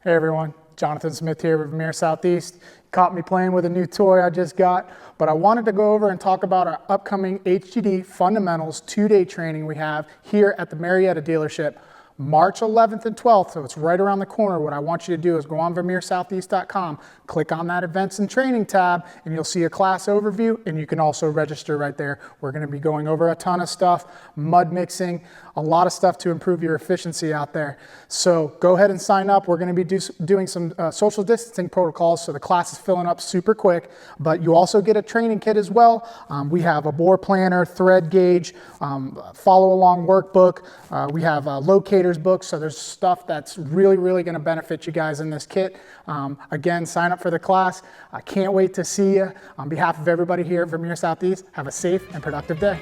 Hey everyone, Jonathan Smith here with Vermeer Southeast. Caught me playing with a new toy I just got, but I wanted to go over and talk about our upcoming HDD Fundamentals 2-day training we have here at the Marietta dealership, March 11th and 12th, so it's right around the corner. What I want you to do is go on VermeerSoutheast.com, click on that Events and Training tab, and you'll see a class overview, and you can also register right there. We're going to be going over a ton of stuff, mud mixing, a lot of stuff to improve your efficiency out there. So go ahead and sign up. We're going to be doing some social distancing protocols, so the class is filling up super quick, but you also get a training kit as well. We have a bore planner, thread gauge, follow along workbook. We have locators books, so there's stuff that's really going to benefit you guys in this kit. Again, sign up for the class. I can't wait to see you. On behalf of everybody here at Vermeer Southeast, have a safe and productive day.